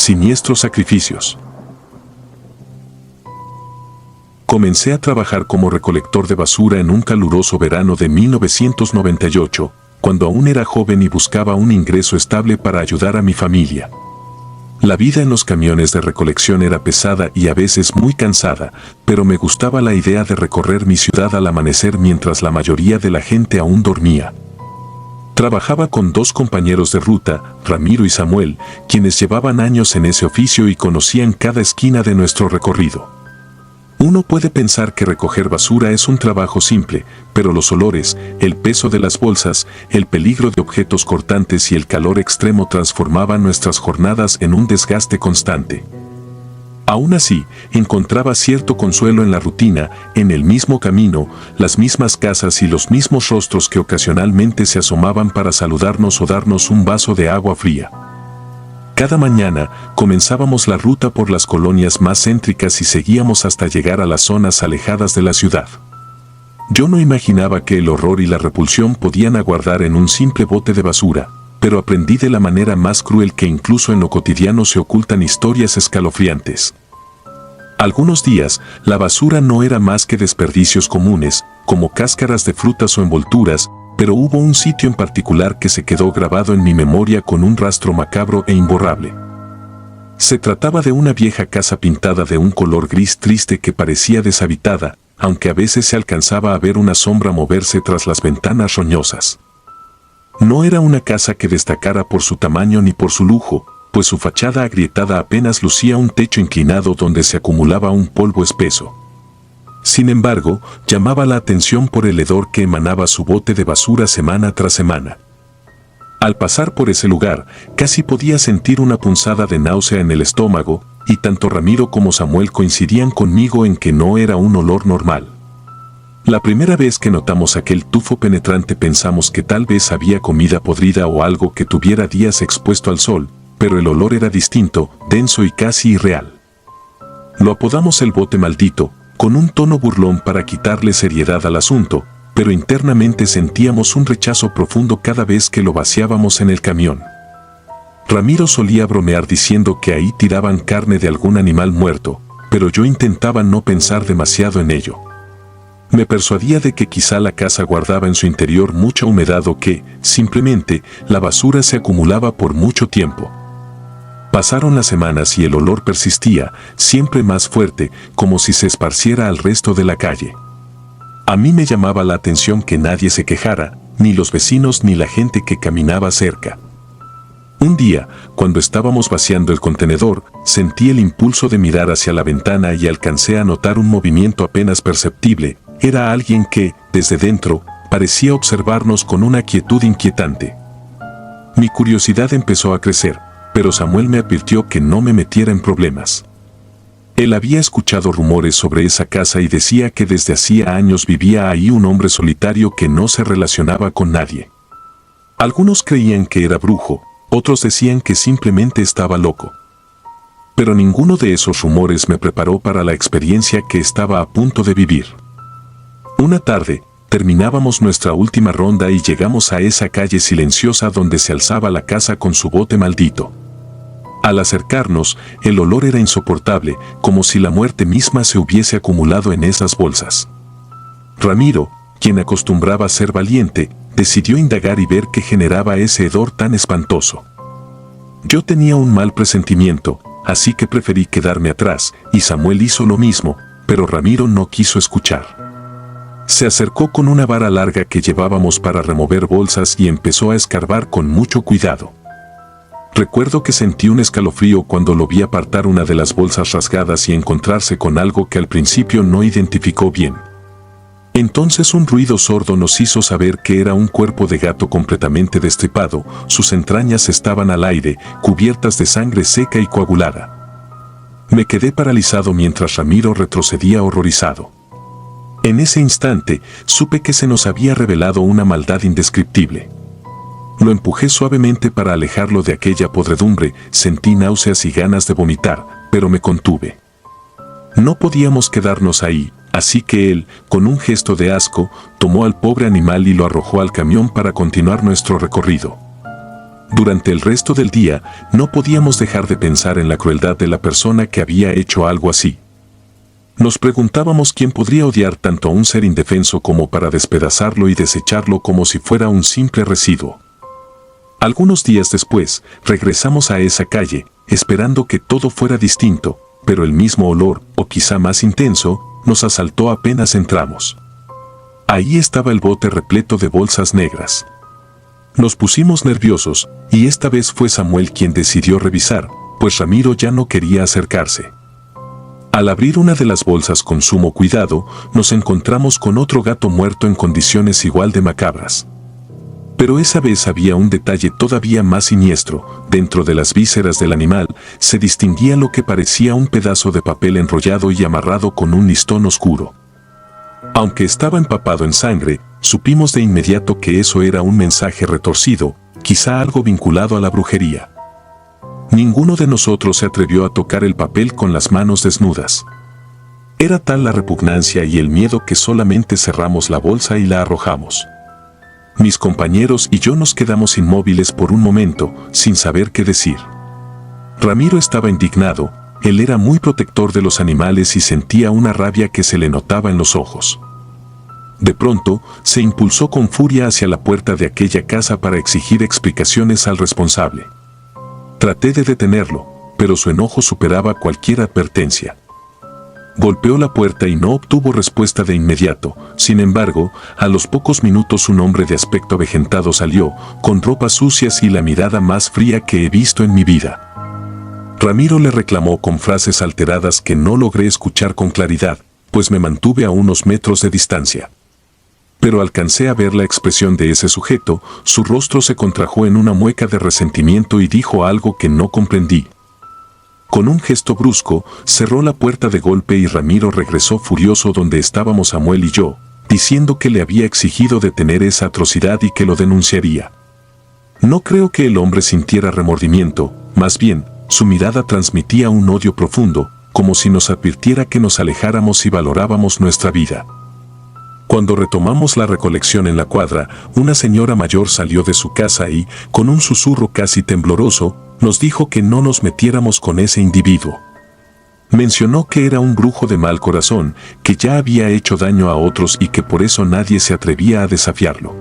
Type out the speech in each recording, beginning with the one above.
Siniestros sacrificios. Comencé a trabajar como recolector de basura en un caluroso verano de 1998, cuando aún era joven y buscaba un ingreso estable para ayudar a mi familia. La vida en los camiones de recolección era pesada y a veces muy cansada, pero me gustaba la idea de recorrer mi ciudad al amanecer mientras la mayoría de la gente aún dormía. Trabajaba con 2 compañeros de ruta, Ramiro y Samuel, quienes llevaban años en ese oficio y conocían cada esquina de nuestro recorrido. Uno puede pensar que recoger basura es un trabajo simple, pero los olores, el peso de las bolsas, el peligro de objetos cortantes y el calor extremo transformaban nuestras jornadas en un desgaste constante. Aún así, encontraba cierto consuelo en la rutina, en el mismo camino, las mismas casas y los mismos rostros que ocasionalmente se asomaban para saludarnos o darnos un vaso de agua fría. Cada mañana, comenzábamos la ruta por las colonias más céntricas y seguíamos hasta llegar a las zonas alejadas de la ciudad. Yo no imaginaba que el horror y la repulsión podían aguardar en un simple bote de basura, pero aprendí de la manera más cruel que incluso en lo cotidiano se ocultan historias escalofriantes. Algunos días, la basura no era más que desperdicios comunes, como cáscaras de frutas o envolturas, pero hubo un sitio en particular que se quedó grabado en mi memoria con un rastro macabro e imborrable. Se trataba de una vieja casa pintada de un color gris triste que parecía deshabitada, aunque a veces se alcanzaba a ver una sombra moverse tras las ventanas roñosas. No era una casa que destacara por su tamaño ni por su lujo, pues su fachada agrietada apenas lucía un techo inclinado donde se acumulaba un polvo espeso. Sin embargo, llamaba la atención por el hedor que emanaba su bote de basura semana tras semana. Al pasar por ese lugar, casi podía sentir una punzada de náusea en el estómago, y tanto Ramiro como Samuel coincidían conmigo en que no era un olor normal. La primera vez que notamos aquel tufo penetrante pensamos que tal vez había comida podrida o algo que tuviera días expuesto al sol, pero el olor era distinto, denso y casi irreal. Lo apodamos el bote maldito, con un tono burlón para quitarle seriedad al asunto, pero internamente sentíamos un rechazo profundo cada vez que lo vaciábamos en el camión. Ramiro solía bromear diciendo que ahí tiraban carne de algún animal muerto, pero yo intentaba no pensar demasiado en ello. Me persuadía de que quizá la casa guardaba en su interior mucha humedad o que, simplemente, la basura se acumulaba por mucho tiempo. Pasaron las semanas y el olor persistía, siempre más fuerte, como si se esparciera al resto de la calle. A mí me llamaba la atención que nadie se quejara, ni los vecinos ni la gente que caminaba cerca. Un día, cuando estábamos vaciando el contenedor, sentí el impulso de mirar hacia la ventana y alcancé a notar un movimiento apenas perceptible. Era alguien que, desde dentro, parecía observarnos con una quietud inquietante. Mi curiosidad empezó a crecer, pero Samuel me advirtió que no me metiera en problemas. Él había escuchado rumores sobre esa casa y decía que desde hacía años vivía ahí un hombre solitario que no se relacionaba con nadie. Algunos creían que era brujo, otros decían que simplemente estaba loco. Pero ninguno de esos rumores me preparó para la experiencia que estaba a punto de vivir. Una tarde, terminábamos nuestra última ronda y llegamos a esa calle silenciosa donde se alzaba la casa con su bote maldito. Al acercarnos, el olor era insoportable, como si la muerte misma se hubiese acumulado en esas bolsas. Ramiro, quien acostumbraba a ser valiente, decidió indagar y ver qué generaba ese hedor tan espantoso. Yo tenía un mal presentimiento, así que preferí quedarme atrás, y Samuel hizo lo mismo, pero Ramiro no quiso escuchar. Se acercó con una vara larga que llevábamos para remover bolsas y empezó a escarbar con mucho cuidado. Recuerdo que sentí un escalofrío cuando lo vi apartar una de las bolsas rasgadas y encontrarse con algo que al principio no identificó bien. Entonces un ruido sordo nos hizo saber que era un cuerpo de gato completamente destripado, sus entrañas estaban al aire, cubiertas de sangre seca y coagulada. Me quedé paralizado mientras Ramiro retrocedía horrorizado. En ese instante, supe que se nos había revelado una maldad indescriptible. Lo empujé suavemente para alejarlo de aquella podredumbre, sentí náuseas y ganas de vomitar, pero me contuve. No podíamos quedarnos ahí, así que él, con un gesto de asco, tomó al pobre animal y lo arrojó al camión para continuar nuestro recorrido. Durante el resto del día, no podíamos dejar de pensar en la crueldad de la persona que había hecho algo así. Nos preguntábamos quién podría odiar tanto a un ser indefenso como para despedazarlo y desecharlo como si fuera un simple residuo. Algunos días después, regresamos a esa calle, esperando que todo fuera distinto, pero el mismo olor, o quizá más intenso, nos asaltó apenas entramos. Ahí estaba el bote repleto de bolsas negras. Nos pusimos nerviosos, y esta vez fue Samuel quien decidió revisar, pues Ramiro ya no quería acercarse. Al abrir una de las bolsas con sumo cuidado, nos encontramos con otro gato muerto en condiciones igual de macabras. Pero esa vez había un detalle todavía más siniestro. Dentro de las vísceras del animal se distinguía lo que parecía un pedazo de papel enrollado y amarrado con un listón oscuro. Aunque estaba empapado en sangre, supimos de inmediato que eso era un mensaje retorcido, quizá algo vinculado a la brujería. Ninguno de nosotros se atrevió a tocar el papel con las manos desnudas. Era tal la repugnancia y el miedo que solamente cerramos la bolsa y la arrojamos. Mis compañeros y yo nos quedamos inmóviles por un momento, sin saber qué decir. Ramiro estaba indignado, él era muy protector de los animales y sentía una rabia que se le notaba en los ojos. De pronto, se impulsó con furia hacia la puerta de aquella casa para exigir explicaciones al responsable. Traté de detenerlo, pero su enojo superaba cualquier advertencia. Golpeó la puerta y no obtuvo respuesta de inmediato. Sin embargo, a los pocos minutos un hombre de aspecto avejentado salió, con ropas sucias y la mirada más fría que he visto en mi vida. Ramiro le reclamó con frases alteradas que no logré escuchar con claridad, pues me mantuve a unos metros de distancia. Pero alcancé a ver la expresión de ese sujeto, su rostro se contrajo en una mueca de resentimiento y dijo algo que no comprendí. Con un gesto brusco, cerró la puerta de golpe y Ramiro regresó furioso donde estábamos Samuel y yo, diciendo que le había exigido detener esa atrocidad y que lo denunciaría. No creo que el hombre sintiera remordimiento, más bien, su mirada transmitía un odio profundo, como si nos advirtiera que nos alejáramos y valorábamos nuestra vida. Cuando retomamos la recolección en la cuadra, una señora mayor salió de su casa y, con un susurro casi tembloroso, nos dijo que no nos metiéramos con ese individuo. Mencionó que era un brujo de mal corazón, que ya había hecho daño a otros y que por eso nadie se atrevía a desafiarlo.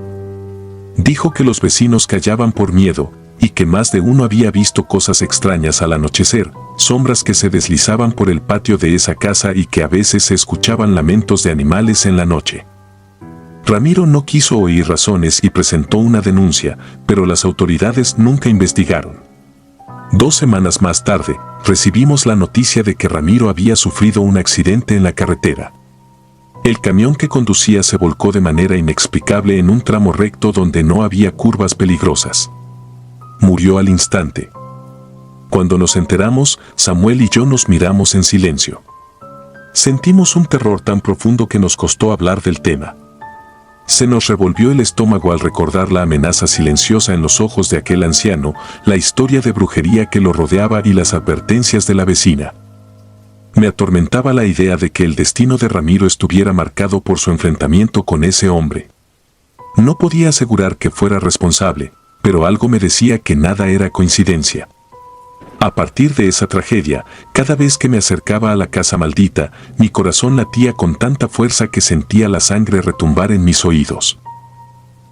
Dijo que los vecinos callaban por miedo, y que más de uno había visto cosas extrañas al anochecer, sombras que se deslizaban por el patio de esa casa y que a veces se escuchaban lamentos de animales en la noche. Ramiro no quiso oír razones y presentó una denuncia, pero las autoridades nunca investigaron. 2 semanas más tarde, recibimos la noticia de que Ramiro había sufrido un accidente en la carretera. El camión que conducía se volcó de manera inexplicable en un tramo recto donde no había curvas peligrosas. Murió al instante. Cuando nos enteramos, Samuel y yo nos miramos en silencio. Sentimos un terror tan profundo que nos costó hablar del tema. Se nos revolvió el estómago al recordar la amenaza silenciosa en los ojos de aquel anciano, la historia de brujería que lo rodeaba y las advertencias de la vecina. Me atormentaba la idea de que el destino de Ramiro estuviera marcado por su enfrentamiento con ese hombre. No podía asegurar que fuera responsable, pero algo me decía que nada era coincidencia. A partir de esa tragedia, cada vez que me acercaba a la casa maldita, mi corazón latía con tanta fuerza que sentía la sangre retumbar en mis oídos.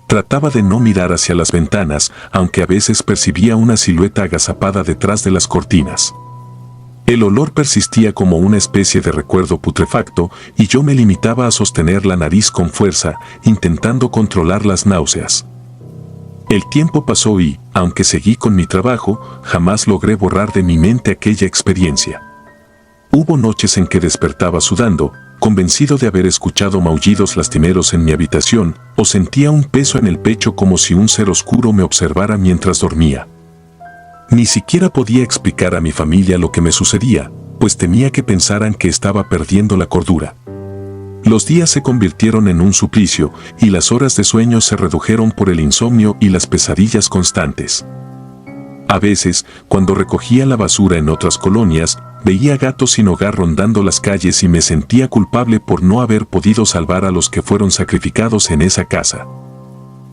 Trataba de no mirar hacia las ventanas, aunque a veces percibía una silueta agazapada detrás de las cortinas. El olor persistía como una especie de recuerdo putrefacto, y yo me limitaba a sostener la nariz con fuerza, intentando controlar las náuseas. El tiempo pasó y, aunque seguí con mi trabajo, jamás logré borrar de mi mente aquella experiencia. Hubo noches en que despertaba sudando, convencido de haber escuchado maullidos lastimeros en mi habitación, o sentía un peso en el pecho como si un ser oscuro me observara mientras dormía. Ni siquiera podía explicar a mi familia lo que me sucedía, pues temía que pensaran que estaba perdiendo la cordura. Los días se convirtieron en un suplicio, y las horas de sueño se redujeron por el insomnio y las pesadillas constantes. A veces, cuando recogía la basura en otras colonias, veía gatos sin hogar rondando las calles y me sentía culpable por no haber podido salvar a los que fueron sacrificados en esa casa.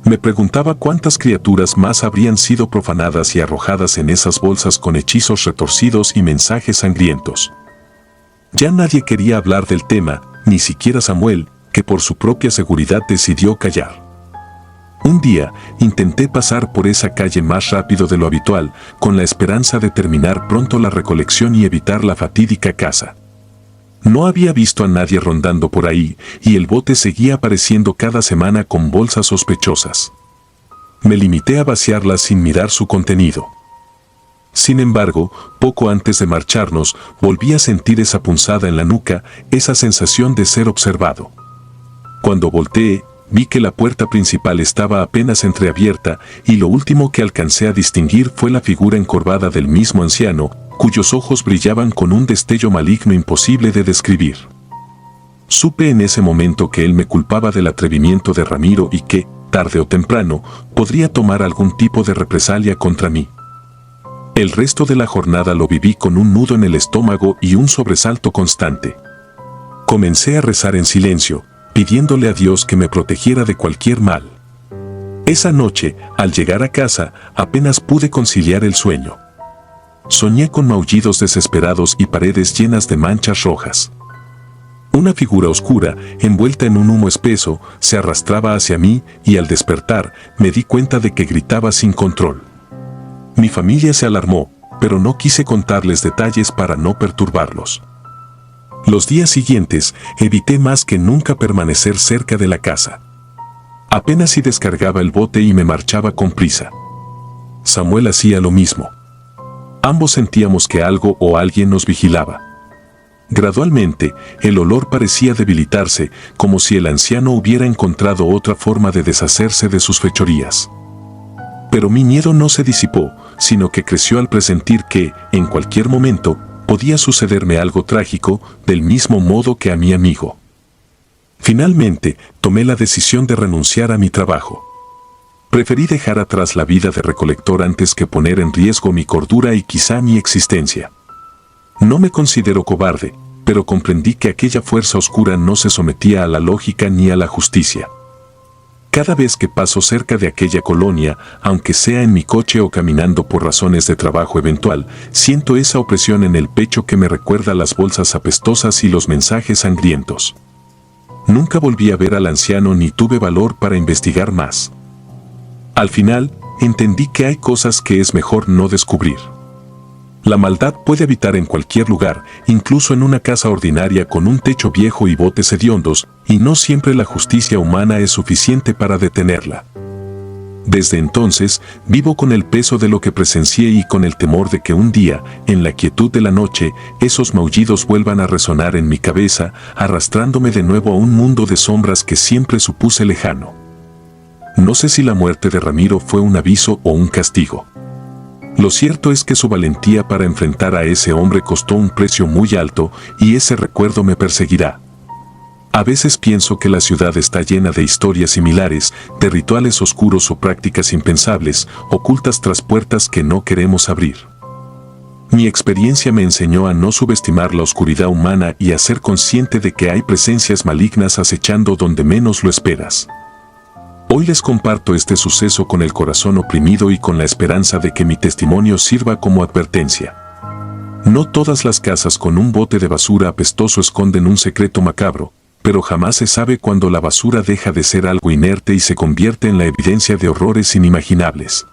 Me preguntaba cuántas criaturas más habrían sido profanadas y arrojadas en esas bolsas con hechizos retorcidos y mensajes sangrientos. Ya nadie quería hablar del tema, ni siquiera Samuel, que por su propia seguridad decidió callar. Un día, intenté pasar por esa calle más rápido de lo habitual, con la esperanza de terminar pronto la recolección y evitar la fatídica casa. No había visto a nadie rondando por ahí, y el bote seguía apareciendo cada semana con bolsas sospechosas. Me limité a vaciarlas sin mirar su contenido. Sin embargo, poco antes de marcharnos, volví a sentir esa punzada en la nuca, esa sensación de ser observado. Cuando volteé, vi que la puerta principal estaba apenas entreabierta, y lo último que alcancé a distinguir fue la figura encorvada del mismo anciano, cuyos ojos brillaban con un destello maligno imposible de describir. Supe en ese momento que él me culpaba del atrevimiento de Ramiro y que, tarde o temprano, podría tomar algún tipo de represalia contra mí. El resto de la jornada lo viví con un nudo en el estómago y un sobresalto constante. Comencé a rezar en silencio, pidiéndole a Dios que me protegiera de cualquier mal. Esa noche, al llegar a casa, apenas pude conciliar el sueño. Soñé con maullidos desesperados y paredes llenas de manchas rojas. Una figura oscura, envuelta en un humo espeso, se arrastraba hacia mí y al despertar me di cuenta de que gritaba sin control. Mi familia se alarmó, pero no quise contarles detalles para no perturbarlos. Los días siguientes evité más que nunca permanecer cerca de la casa. Apenas si descargaba el bote y me marchaba con prisa. Samuel hacía lo mismo. Ambos sentíamos que algo o alguien nos vigilaba. Gradualmente, el olor parecía debilitarse, como si el anciano hubiera encontrado otra forma de deshacerse de sus fechorías. Pero mi miedo no se disipó, sino que creció al presentir que, en cualquier momento, podía sucederme algo trágico, del mismo modo que a mi amigo. Finalmente, tomé la decisión de renunciar a mi trabajo. Preferí dejar atrás la vida de recolector antes que poner en riesgo mi cordura y quizá mi existencia. No me considero cobarde, pero comprendí que aquella fuerza oscura no se sometía a la lógica ni a la justicia. Cada vez que paso cerca de aquella colonia, aunque sea en mi coche o caminando por razones de trabajo eventual, siento esa opresión en el pecho que me recuerda las bolsas apestosas y los mensajes sangrientos. Nunca volví a ver al anciano ni tuve valor para investigar más. Al final, entendí que hay cosas que es mejor no descubrir. La maldad puede habitar en cualquier lugar, incluso en una casa ordinaria con un techo viejo y botes hediondos, y no siempre la justicia humana es suficiente para detenerla. Desde entonces, vivo con el peso de lo que presencié y con el temor de que un día, en la quietud de la noche, esos maullidos vuelvan a resonar en mi cabeza, arrastrándome de nuevo a un mundo de sombras que siempre supuse lejano. No sé si la muerte de Ramiro fue un aviso o un castigo. Lo cierto es que su valentía para enfrentar a ese hombre costó un precio muy alto y ese recuerdo me perseguirá. A veces pienso que la ciudad está llena de historias similares, de rituales oscuros o prácticas impensables, ocultas tras puertas que no queremos abrir. Mi experiencia me enseñó a no subestimar la oscuridad humana y a ser consciente de que hay presencias malignas acechando donde menos lo esperas. Hoy les comparto este suceso con el corazón oprimido y con la esperanza de que mi testimonio sirva como advertencia. No todas las casas con un bote de basura apestoso esconden un secreto macabro, pero jamás se sabe cuándo la basura deja de ser algo inerte y se convierte en la evidencia de horrores inimaginables.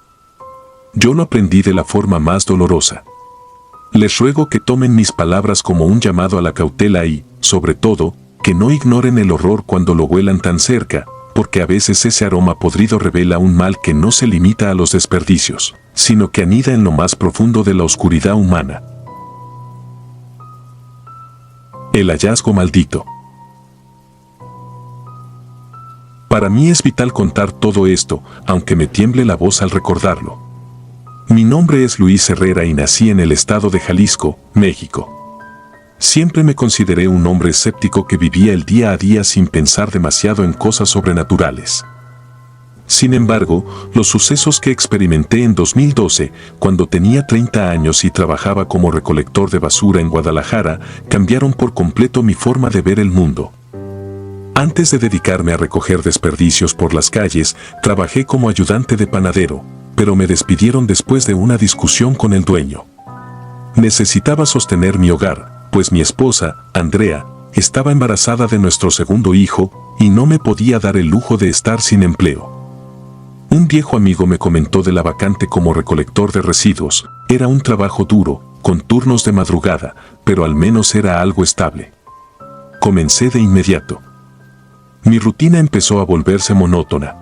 Yo lo aprendí de la forma más dolorosa. Les ruego que tomen mis palabras como un llamado a la cautela y, sobre todo, que no ignoren el horror cuando lo huelan tan cerca, porque a veces ese aroma podrido revela un mal que no se limita a los desperdicios, sino que anida en lo más profundo de la oscuridad humana. El hallazgo maldito. Para mí es vital contar todo esto, aunque me tiemble la voz al recordarlo. Mi nombre es Luis Herrera y nací en el estado de Jalisco, México. Siempre me consideré un hombre escéptico que vivía el día a día sin pensar demasiado en cosas sobrenaturales. Sin embargo, los sucesos que experimenté en 2012, cuando tenía 30 años y trabajaba como recolector de basura en Guadalajara, cambiaron por completo mi forma de ver el mundo. Antes de dedicarme a recoger desperdicios por las calles, trabajé como ayudante de panadero, pero me despidieron después de una discusión con el dueño. Necesitaba sostener mi hogar, pues mi esposa, Andrea, estaba embarazada de nuestro segundo hijo y no me podía dar el lujo de estar sin empleo. Un viejo amigo me comentó de la vacante como recolector de residuos. Era un trabajo duro, con turnos de madrugada, pero al menos era algo estable. Comencé de inmediato. Mi rutina empezó a volverse monótona.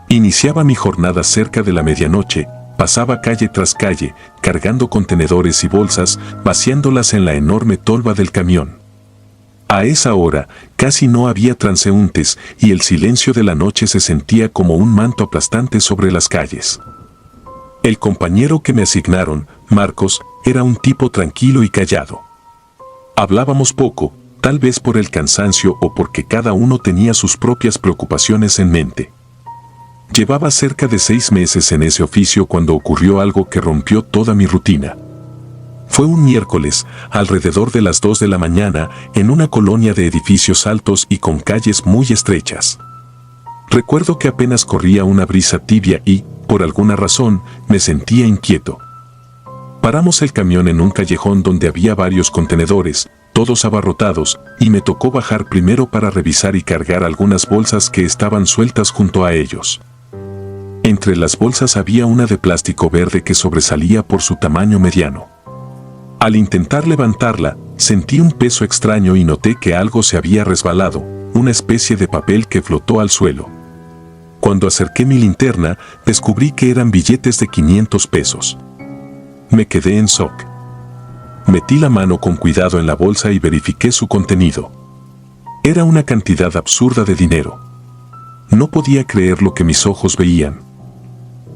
Iniciaba mi jornada cerca de la medianoche, pasaba calle tras calle, cargando contenedores y bolsas, vaciándolas en la enorme tolva del camión. A esa hora, casi no había transeúntes y el silencio de la noche se sentía como un manto aplastante sobre las calles. El compañero que me asignaron, Marcos, era un tipo tranquilo y callado. Hablábamos poco, tal vez por el cansancio o porque cada uno tenía sus propias preocupaciones en mente. Llevaba cerca de 6 meses en ese oficio cuando ocurrió algo que rompió toda mi rutina. Fue un miércoles, alrededor de las 2 de la mañana, en una colonia de edificios altos y con calles muy estrechas. Recuerdo que apenas corría una brisa tibia y, por alguna razón, me sentía inquieto. Paramos el camión en un callejón donde había varios contenedores, todos abarrotados, y me tocó bajar primero para revisar y cargar algunas bolsas que estaban sueltas junto a ellos. Entre las bolsas había una de plástico verde que sobresalía por su tamaño mediano. Al intentar levantarla, sentí un peso extraño y noté que algo se había resbalado, una especie de papel que flotó al suelo. Cuando acerqué mi linterna, descubrí que eran billetes de 500 pesos. Me quedé en shock. Metí la mano con cuidado en la bolsa y verifiqué su contenido. Era una cantidad absurda de dinero. No podía creer lo que mis ojos veían.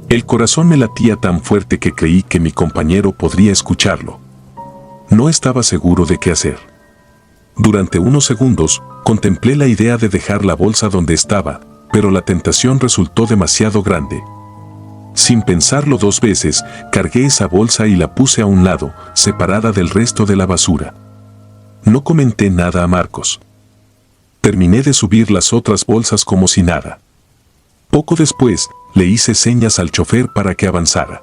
El corazón me latía tan fuerte que creí que mi compañero podría escucharlo. No estaba seguro de qué hacer. Durante unos segundos, contemplé la idea de dejar la bolsa donde estaba, pero la tentación resultó demasiado grande. Sin pensarlo 2 veces, cargué esa bolsa y la puse a un lado, separada del resto de la basura. No comenté nada a Marcos. Terminé de subir las otras bolsas como si nada. Poco después, le hice señas al chofer para que avanzara.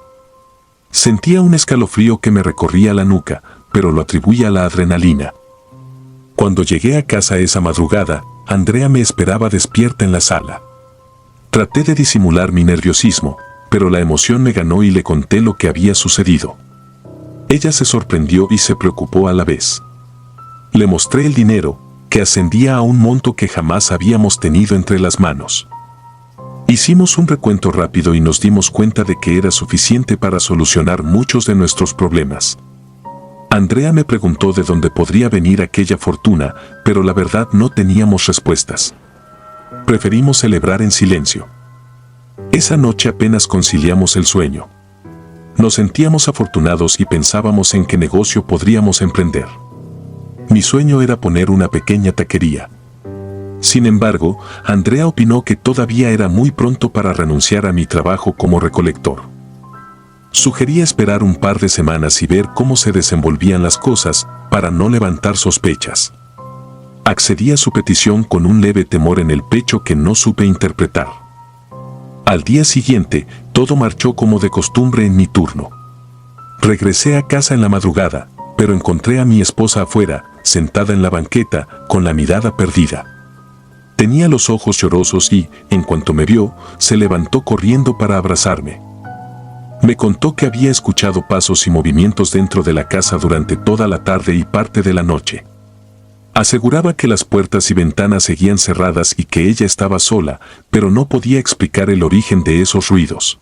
Sentía un escalofrío que me recorría la nuca, pero lo atribuía a la adrenalina. Cuando llegué a casa esa madrugada, Andrea me esperaba despierta en la sala. Traté de disimular mi nerviosismo, pero la emoción me ganó y le conté lo que había sucedido. Ella se sorprendió y se preocupó a la vez. Le mostré el dinero, que ascendía a un monto que jamás habíamos tenido entre las manos. Hicimos un recuento rápido y nos dimos cuenta de que era suficiente para solucionar muchos de nuestros problemas. Andrea me preguntó de dónde podría venir aquella fortuna, pero la verdad no teníamos respuestas. Preferimos celebrar en silencio. Esa noche apenas conciliamos el sueño. Nos sentíamos afortunados y pensábamos en qué negocio podríamos emprender. Mi sueño era poner una pequeña taquería. Sin embargo, Andrea opinó que todavía era muy pronto para renunciar a mi trabajo como recolector. Sugería esperar un par de semanas y ver cómo se desenvolvían las cosas, para no levantar sospechas. Accedí a su petición con un leve temor en el pecho que no supe interpretar. Al día siguiente, todo marchó como de costumbre en mi turno. Regresé a casa en la madrugada, pero encontré a mi esposa afuera, sentada en la banqueta, con la mirada perdida. Tenía los ojos llorosos y, en cuanto me vio, se levantó corriendo para abrazarme. Me contó que había escuchado pasos y movimientos dentro de la casa durante toda la tarde y parte de la noche. Aseguraba que las puertas y ventanas seguían cerradas y que ella estaba sola, pero no podía explicar el origen de esos ruidos.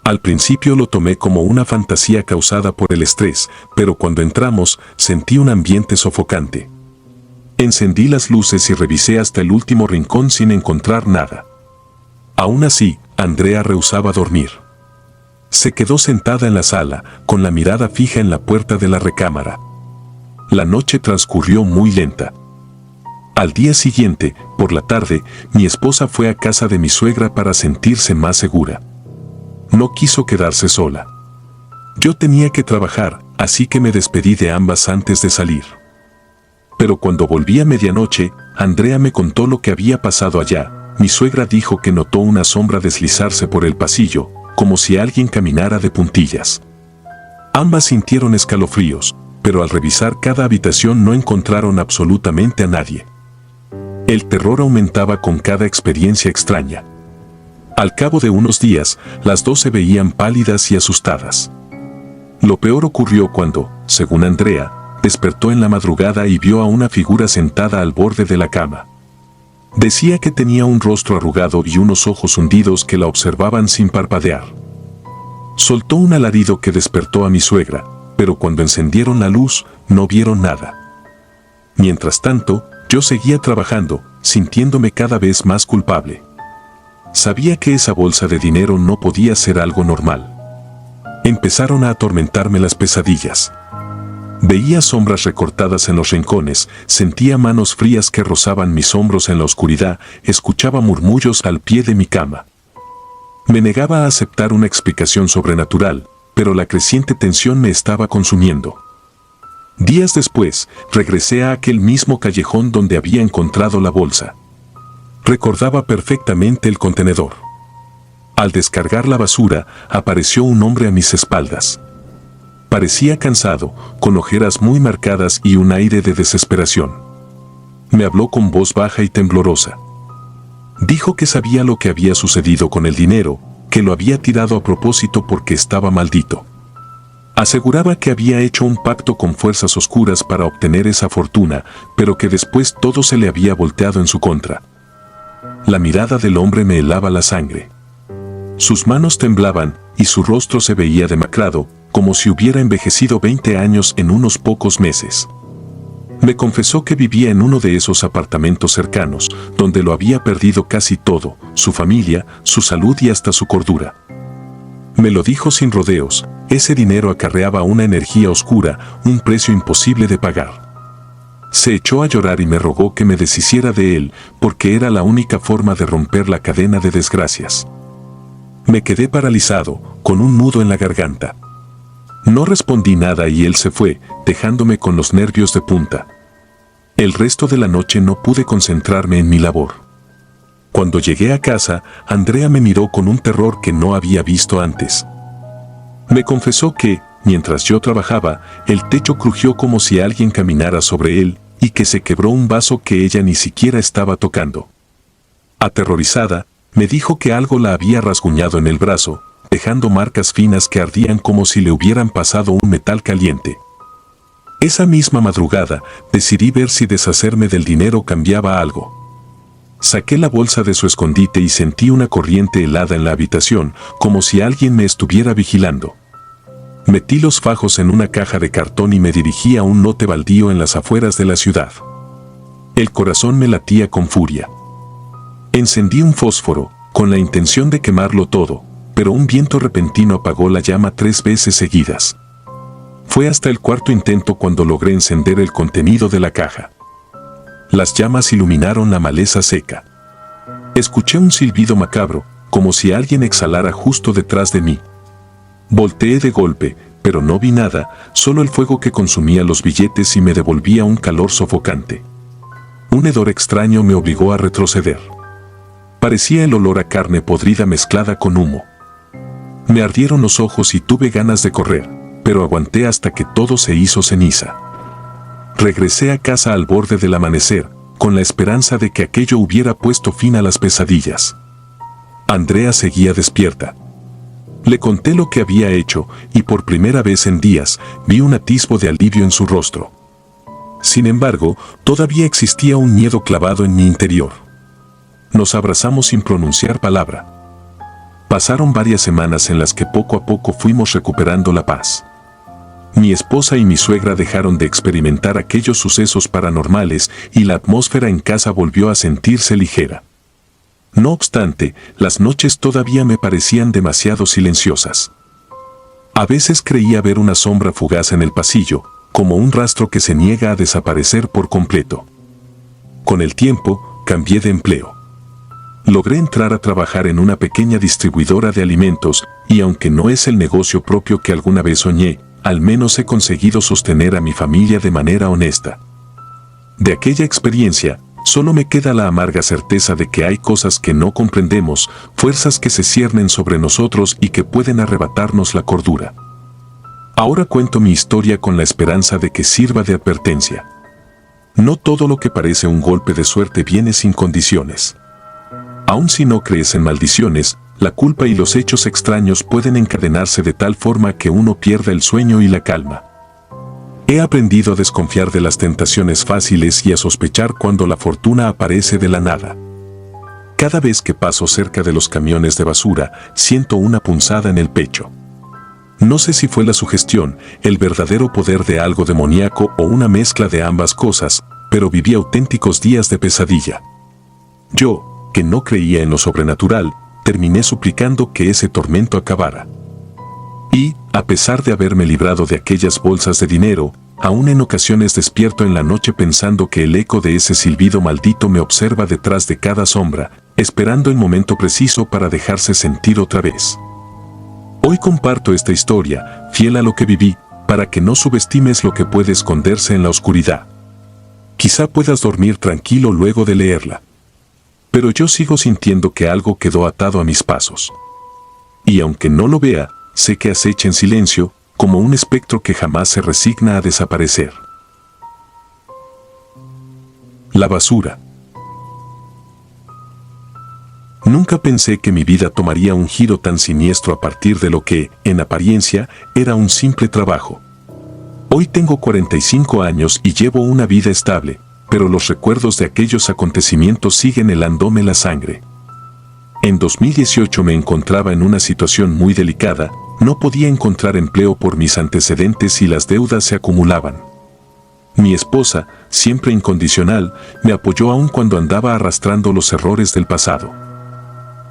Al principio lo tomé como una fantasía causada por el estrés, pero cuando entramos sentí un ambiente sofocante. Encendí las luces y revisé hasta el último rincón sin encontrar nada. Aún así, Andrea rehusaba dormir. Se quedó sentada en la sala, con la mirada fija en la puerta de la recámara. La noche transcurrió muy lenta. Al día siguiente, por la tarde, mi esposa fue a casa de mi suegra para sentirse más segura. No quiso quedarse sola. Yo tenía que trabajar, así que me despedí de ambas antes de salir. Pero cuando volví a medianoche, Andrea me contó lo que había pasado allá. Mi suegra dijo que notó una sombra deslizarse por el pasillo, como si alguien caminara de puntillas. Ambas sintieron escalofríos, pero al revisar cada habitación no encontraron absolutamente a nadie. El terror aumentaba con cada experiencia extraña. Al cabo de unos días, las dos se veían pálidas y asustadas. Lo peor ocurrió cuando, según Andrea, despertó en la madrugada y vio a una figura sentada al borde de la cama. Decía que tenía un rostro arrugado y unos ojos hundidos que la observaban sin parpadear. Soltó un alarido que despertó a mi suegra, pero cuando encendieron la luz, no vieron nada. Mientras tanto, yo seguía trabajando, sintiéndome cada vez más culpable. Sabía que esa bolsa de dinero no podía ser algo normal. Empezaron a atormentarme las pesadillas. Veía sombras recortadas en los rincones, sentía manos frías que rozaban mis hombros en la oscuridad, escuchaba murmullos al pie de mi cama. Me negaba a aceptar una explicación sobrenatural, pero la creciente tensión me estaba consumiendo. Días después, regresé a aquel mismo callejón donde había encontrado la bolsa. Recordaba perfectamente el contenedor. Al descargar la basura, apareció un hombre a mis espaldas. Parecía cansado, con ojeras muy marcadas y un aire de desesperación. Me habló con voz baja y temblorosa. Dijo que sabía lo que había sucedido con el dinero, que lo había tirado a propósito porque estaba maldito. Aseguraba que había hecho un pacto con fuerzas oscuras para obtener esa fortuna, pero que después todo se le había volteado en su contra. La mirada del hombre me helaba la sangre. Sus manos temblaban y su rostro se veía demacrado, como si hubiera envejecido 20 años en unos pocos meses. Me confesó que vivía en uno de esos apartamentos cercanos, donde lo había perdido casi todo, su familia, su salud y hasta su cordura. Me lo dijo sin rodeos, ese dinero acarreaba una energía oscura, un precio imposible de pagar. Se echó a llorar y me rogó que me deshiciera de él, porque era la única forma de romper la cadena de desgracias. Me quedé paralizado, con un nudo en la garganta. No respondí nada y él se fue, dejándome con los nervios de punta. El resto de la noche no pude concentrarme en mi labor. Cuando llegué a casa, Andrea me miró con un terror que no había visto antes. Me confesó que, mientras yo trabajaba, el techo crujió como si alguien caminara sobre él y que se quebró un vaso que ella ni siquiera estaba tocando. Aterrorizada, me dijo que algo la había rasguñado en el brazo, dejando marcas finas que ardían como si le hubieran pasado un metal caliente. Esa misma madrugada, decidí ver si deshacerme del dinero cambiaba algo. Saqué la bolsa de su escondite y sentí una corriente helada en la habitación, como si alguien me estuviera vigilando. Metí los fajos en una caja de cartón y me dirigí a un lote baldío en las afueras de la ciudad. El corazón me latía con furia. Encendí un fósforo, con la intención de quemarlo todo, pero un viento repentino apagó la llama 3 veces seguidas. Fue hasta el cuarto intento cuando logré encender el contenido de la caja. Las llamas iluminaron la maleza seca. Escuché un silbido macabro, como si alguien exhalara justo detrás de mí. Volteé de golpe, pero no vi nada, solo el fuego que consumía los billetes y me devolvía un calor sofocante. Un hedor extraño me obligó a retroceder. Parecía el olor a carne podrida mezclada con humo. Me ardieron los ojos y tuve ganas de correr, pero aguanté hasta que todo se hizo ceniza. Regresé a casa al borde del amanecer, con la esperanza de que aquello hubiera puesto fin a las pesadillas. Andrea seguía despierta. Le conté lo que había hecho y por primera vez en días vi un atisbo de alivio en su rostro. Sin embargo, todavía existía un miedo clavado en mi interior. Nos abrazamos sin pronunciar palabra. Pasaron varias semanas en las que poco a poco fuimos recuperando la paz. Mi esposa y mi suegra dejaron de experimentar aquellos sucesos paranormales y la atmósfera en casa volvió a sentirse ligera. No obstante, las noches todavía me parecían demasiado silenciosas. A veces creía ver una sombra fugaz en el pasillo, como un rastro que se niega a desaparecer por completo. Con el tiempo, cambié de empleo. Logré entrar a trabajar en una pequeña distribuidora de alimentos y aunque no es el negocio propio que alguna vez soñé, al menos he conseguido sostener a mi familia de manera honesta. De aquella experiencia, solo me queda la amarga certeza de que hay cosas que no comprendemos, fuerzas que se ciernen sobre nosotros y que pueden arrebatarnos la cordura. Ahora cuento mi historia con la esperanza de que sirva de advertencia. No todo lo que parece un golpe de suerte viene sin condiciones. Aun si no crees en maldiciones, la culpa y los hechos extraños pueden encadenarse de tal forma que uno pierda el sueño y la calma. He aprendido a desconfiar de las tentaciones fáciles y a sospechar cuando la fortuna aparece de la nada. Cada vez que paso cerca de los camiones de basura, siento una punzada en el pecho. No sé si fue la sugestión, el verdadero poder de algo demoníaco o una mezcla de ambas cosas, pero viví auténticos días de pesadilla. Yo, que no creía en lo sobrenatural, terminé suplicando que ese tormento acabara. Y, a pesar de haberme librado de aquellas bolsas de dinero, aún en ocasiones despierto en la noche pensando que el eco de ese silbido maldito me observa detrás de cada sombra, esperando el momento preciso para dejarse sentir otra vez. Hoy comparto esta historia, fiel a lo que viví, para que no subestimes lo que puede esconderse en la oscuridad. Quizá puedas dormir tranquilo luego de leerla. Pero yo sigo sintiendo que algo quedó atado a mis pasos. Y aunque no lo vea, sé que acecha en silencio, como un espectro que jamás se resigna a desaparecer. La basura. Nunca pensé que mi vida tomaría un giro tan siniestro a partir de lo que, en apariencia, era un simple trabajo. Hoy tengo 45 años y llevo una vida estable, pero los recuerdos de aquellos acontecimientos siguen helándome la sangre. En 2018 me encontraba en una situación muy delicada, no podía encontrar empleo por mis antecedentes y las deudas se acumulaban. Mi esposa, siempre incondicional, me apoyó aun cuando andaba arrastrando los errores del pasado.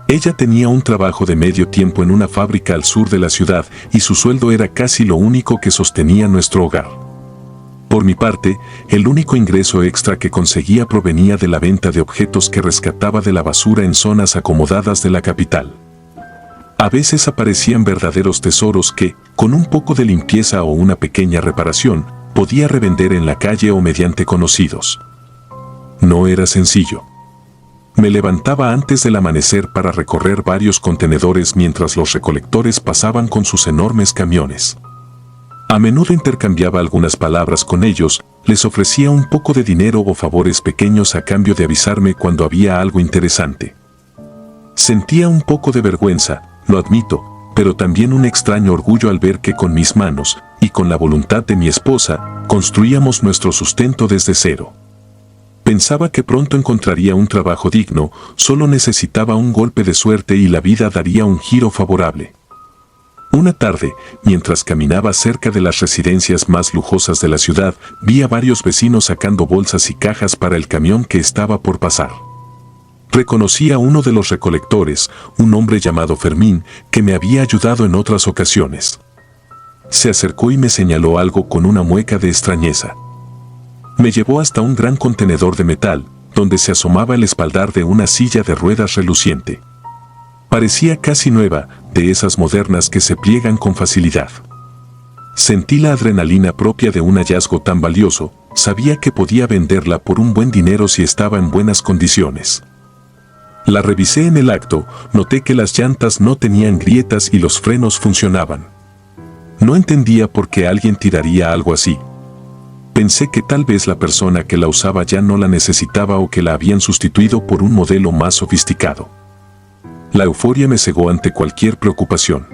Ella tenía un trabajo de medio tiempo en una fábrica al sur de la ciudad y su sueldo era casi lo único que sostenía nuestro hogar. Por mi parte, el único ingreso extra que conseguía provenía de la venta de objetos que rescataba de la basura en zonas acomodadas de la capital. A veces aparecían verdaderos tesoros que, con un poco de limpieza o una pequeña reparación, podía revender en la calle o mediante conocidos. No era sencillo. Me levantaba antes del amanecer para recorrer varios contenedores mientras los recolectores pasaban con sus enormes camiones. A menudo intercambiaba algunas palabras con ellos, les ofrecía un poco de dinero o favores pequeños a cambio de avisarme cuando había algo interesante. Sentía un poco de vergüenza, lo admito, pero también un extraño orgullo al ver que con mis manos, y con la voluntad de mi esposa, construíamos nuestro sustento desde cero. Pensaba que pronto encontraría un trabajo digno, solo necesitaba un golpe de suerte y la vida daría un giro favorable. Una tarde, mientras caminaba cerca de las residencias más lujosas de la ciudad, vi a varios vecinos sacando bolsas y cajas para el camión que estaba por pasar. Reconocí a uno de los recolectores, un hombre llamado Fermín, que me había ayudado en otras ocasiones. Se acercó y me señaló algo con una mueca de extrañeza. Me llevó hasta un gran contenedor de metal, donde se asomaba el espaldar de una silla de ruedas reluciente. Parecía casi nueva, de esas modernas que se pliegan con facilidad. Sentí la adrenalina propia de un hallazgo tan valioso, sabía que podía venderla por un buen dinero si estaba en buenas condiciones. La revisé en el acto, noté que las llantas no tenían grietas y los frenos funcionaban. No entendía por qué alguien tiraría algo así. Pensé que tal vez la persona que la usaba ya no la necesitaba o que la habían sustituido por un modelo más sofisticado. La euforia me cegó ante cualquier preocupación.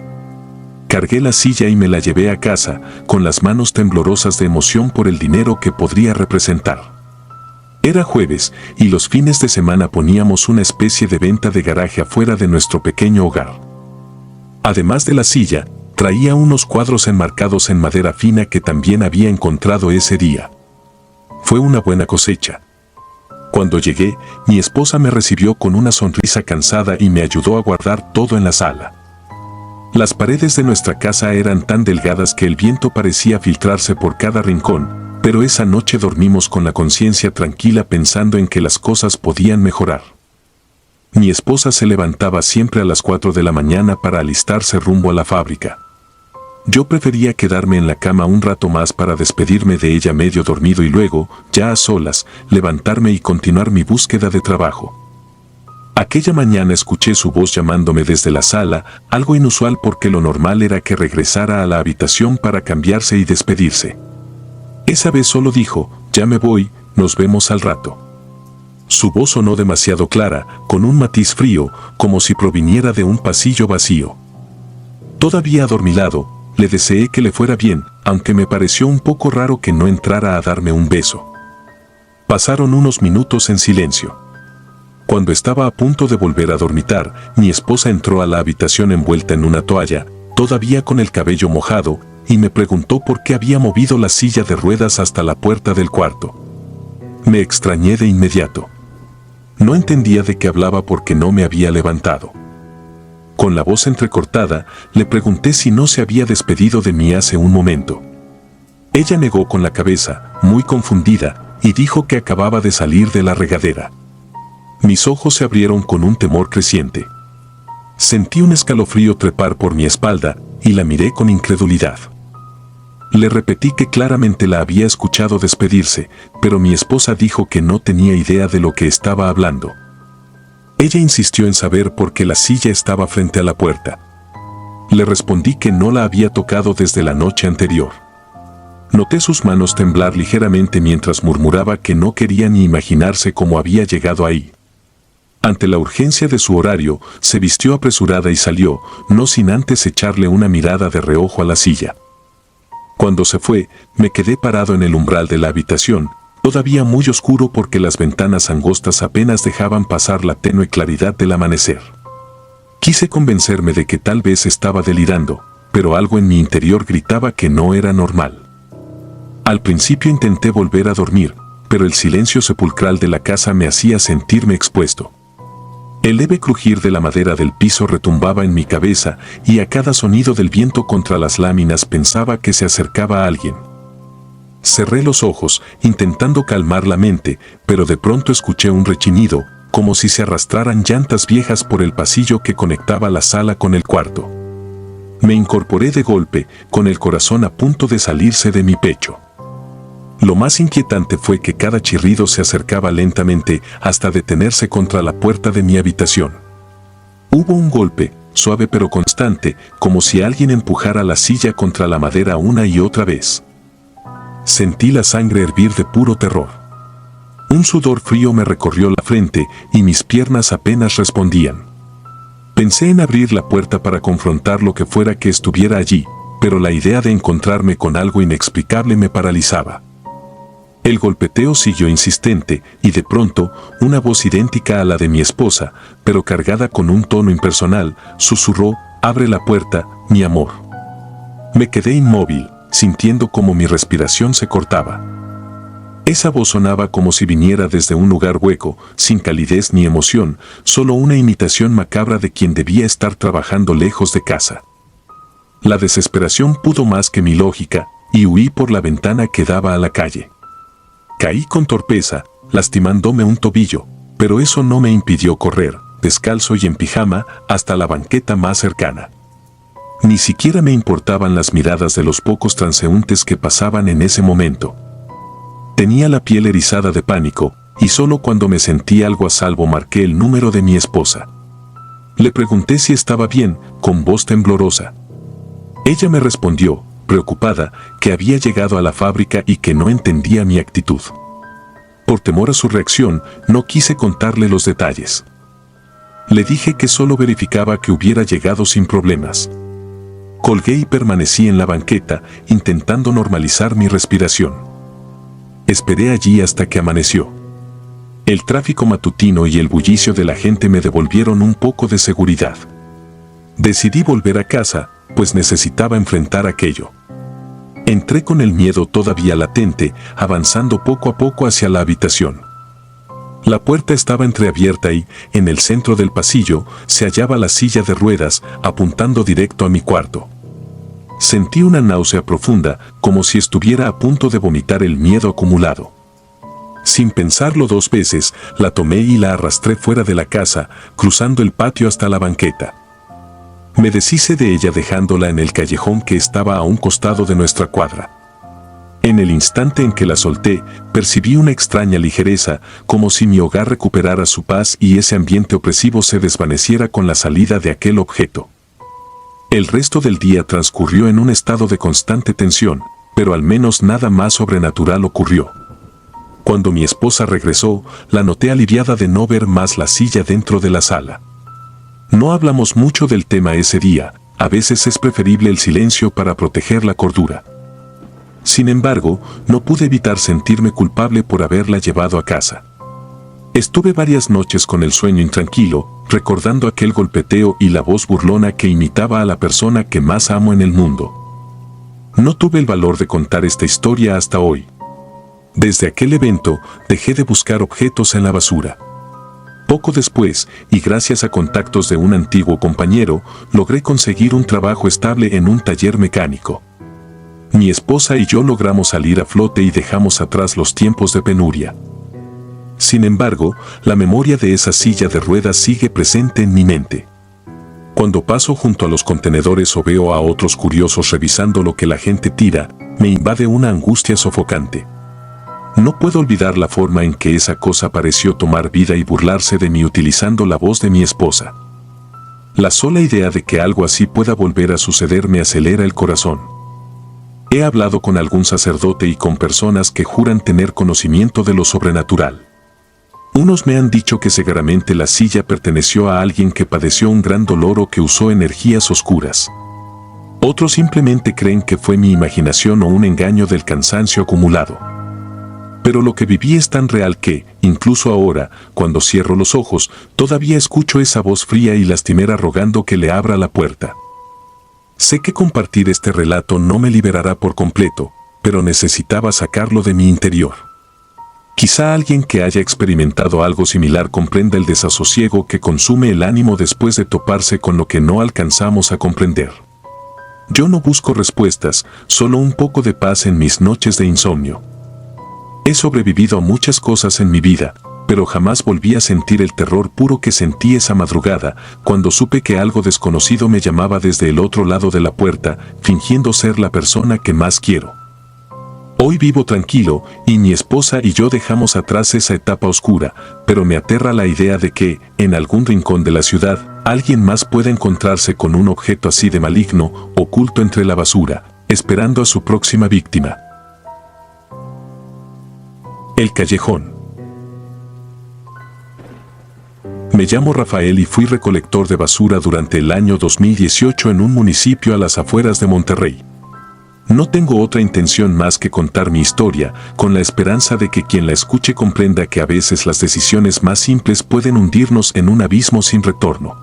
Cargué la silla y me la llevé a casa, con las manos temblorosas de emoción por el dinero que podría representar. Era jueves, y los fines de semana poníamos una especie de venta de garaje afuera de nuestro pequeño hogar. Además de la silla, traía unos cuadros enmarcados en madera fina que también había encontrado ese día. Fue una buena cosecha. Cuando llegué, mi esposa me recibió con una sonrisa cansada y me ayudó a guardar todo en la sala. Las paredes de nuestra casa eran tan delgadas que el viento parecía filtrarse por cada rincón, pero esa noche dormimos con la conciencia tranquila pensando en que las cosas podían mejorar. Mi esposa se levantaba siempre a las 4 de la mañana para alistarse rumbo a la fábrica. Yo prefería quedarme en la cama un rato más para despedirme de ella medio dormido y luego, ya a solas, levantarme y continuar mi búsqueda de trabajo. Aquella mañana escuché su voz llamándome desde la sala, algo inusual porque lo normal era que regresara a la habitación para cambiarse y despedirse. Esa vez solo dijo, ya me voy, nos vemos al rato. Su voz sonó demasiado clara, con un matiz frío, como si proviniera de un pasillo vacío. Todavía adormilado, le deseé que le fuera bien, aunque me pareció un poco raro que no entrara a darme un beso. Pasaron unos minutos en silencio. Cuando estaba a punto de volver a dormitar, mi esposa entró a la habitación envuelta en una toalla, todavía con el cabello mojado, y me preguntó por qué había movido la silla de ruedas hasta la puerta del cuarto. Me extrañé de inmediato. No entendía de qué hablaba porque no me había levantado. Con la voz entrecortada, le pregunté si no se había despedido de mí hace un momento. Ella negó con la cabeza, muy confundida, y dijo que acababa de salir de la regadera. Mis ojos se abrieron con un temor creciente. Sentí un escalofrío trepar por mi espalda y la miré con incredulidad. Le repetí que claramente la había escuchado despedirse, pero mi esposa dijo que no tenía idea de lo que estaba hablando. Ella insistió en saber por qué la silla estaba frente a la puerta. Le respondí que no la había tocado desde la noche anterior. Noté sus manos temblar ligeramente mientras murmuraba que no quería ni imaginarse cómo había llegado ahí. Ante la urgencia de su horario, se vistió apresurada y salió, no sin antes echarle una mirada de reojo a la silla. Cuando se fue, me quedé parado en el umbral de la habitación, todavía muy oscuro porque las ventanas angostas apenas dejaban pasar la tenue claridad del amanecer. Quise convencerme de que tal vez estaba delirando, pero algo en mi interior gritaba que no era normal. Al principio intenté volver a dormir, pero el silencio sepulcral de la casa me hacía sentirme expuesto. El leve crujir de la madera del piso retumbaba en mi cabeza y a cada sonido del viento contra las láminas pensaba que se acercaba a alguien. Cerré los ojos, intentando calmar la mente, pero de pronto escuché un rechinido, como si se arrastraran llantas viejas por el pasillo que conectaba la sala con el cuarto. Me incorporé de golpe, con el corazón a punto de salirse de mi pecho. Lo más inquietante fue que cada chirrido se acercaba lentamente hasta detenerse contra la puerta de mi habitación. Hubo un golpe, suave pero constante, como si alguien empujara la silla contra la madera una y otra vez. Sentí la sangre hervir de puro terror. Un sudor frío me recorrió la frente y mis piernas apenas respondían. Pensé en abrir la puerta para confrontar lo que fuera que estuviera allí, pero la idea de encontrarme con algo inexplicable me paralizaba. El golpeteo siguió insistente y de pronto una voz idéntica a la de mi esposa, pero cargada con un tono impersonal, susurró, «Abre la puerta, mi amor». Me quedé inmóvil, sintiendo como mi respiración se cortaba. Esa voz sonaba como si viniera desde un lugar hueco, sin calidez ni emoción, solo una imitación macabra de quien debía estar trabajando lejos de casa. La desesperación pudo más que mi lógica, y huí por la ventana que daba a la calle. Caí con torpeza, lastimándome un tobillo, pero eso no me impidió correr, descalzo y en pijama, hasta la banqueta más cercana. Ni siquiera me importaban las miradas de los pocos transeúntes que pasaban en ese momento. Tenía la piel erizada de pánico, y solo cuando me sentí algo a salvo marqué el número de mi esposa. Le pregunté si estaba bien, con voz temblorosa. Ella me respondió, preocupada, que había llegado a la fábrica y que no entendía mi actitud. Por temor a su reacción, no quise contarle los detalles. Le dije que solo verificaba que hubiera llegado sin problemas. Colgué y permanecí en la banqueta, intentando normalizar mi respiración. Esperé allí hasta que amaneció. El tráfico matutino y el bullicio de la gente me devolvieron un poco de seguridad. Decidí volver a casa, pues necesitaba enfrentar aquello. Entré con el miedo todavía latente, avanzando poco a poco hacia la habitación. La puerta estaba entreabierta y, en el centro del pasillo, se hallaba la silla de ruedas, apuntando directo a mi cuarto. Sentí una náusea profunda, como si estuviera a punto de vomitar el miedo acumulado. Sin pensarlo dos veces, la tomé y la arrastré fuera de la casa, cruzando el patio hasta la banqueta. Me deshice de ella dejándola en el callejón que estaba a un costado de nuestra cuadra. En el instante en que la solté, percibí una extraña ligereza, como si mi hogar recuperara su paz y ese ambiente opresivo se desvaneciera con la salida de aquel objeto. El resto del día transcurrió en un estado de constante tensión, pero al menos nada más sobrenatural ocurrió. Cuando mi esposa regresó, la noté aliviada de no ver más la silla dentro de la sala. No hablamos mucho del tema ese día, a veces es preferible el silencio para proteger la cordura. Sin embargo, no pude evitar sentirme culpable por haberla llevado a casa. Estuve varias noches con el sueño intranquilo, recordando aquel golpeteo y la voz burlona que imitaba a la persona que más amo en el mundo. No tuve el valor de contar esta historia hasta hoy. Desde aquel evento, dejé de buscar objetos en la basura. Poco después, y gracias a contactos de un antiguo compañero, logré conseguir un trabajo estable en un taller mecánico. Mi esposa y yo logramos salir a flote y dejamos atrás los tiempos de penuria. Sin embargo, la memoria de esa silla de ruedas sigue presente en mi mente. Cuando paso junto a los contenedores o veo a otros curiosos revisando lo que la gente tira, me invade una angustia sofocante. No puedo olvidar la forma en que esa cosa pareció tomar vida y burlarse de mí utilizando la voz de mi esposa. La sola idea de que algo así pueda volver a suceder me acelera el corazón. He hablado con algún sacerdote y con personas que juran tener conocimiento de lo sobrenatural. Unos me han dicho que seguramente la silla perteneció a alguien que padeció un gran dolor o que usó energías oscuras. Otros simplemente creen que fue mi imaginación o un engaño del cansancio acumulado. Pero lo que viví es tan real que, incluso ahora, cuando cierro los ojos, todavía escucho esa voz fría y lastimera rogando que le abra la puerta. Sé que compartir este relato no me liberará por completo, pero necesitaba sacarlo de mi interior. Quizá alguien que haya experimentado algo similar comprenda el desasosiego que consume el ánimo después de toparse con lo que no alcanzamos a comprender. Yo no busco respuestas, solo un poco de paz en mis noches de insomnio. He sobrevivido a muchas cosas en mi vida, pero jamás volví a sentir el terror puro que sentí esa madrugada, cuando supe que algo desconocido me llamaba desde el otro lado de la puerta, fingiendo ser la persona que más quiero. Hoy vivo tranquilo, y mi esposa y yo dejamos atrás esa etapa oscura, pero me aterra la idea de que, en algún rincón de la ciudad, alguien más pueda encontrarse con un objeto así de maligno, oculto entre la basura, esperando a su próxima víctima. El callejón. Me llamo Rafael y fui recolector de basura durante el año 2018 en un municipio a las afueras de Monterrey. No tengo otra intención más que contar mi historia, con la esperanza de que quien la escuche comprenda que a veces las decisiones más simples pueden hundirnos en un abismo sin retorno.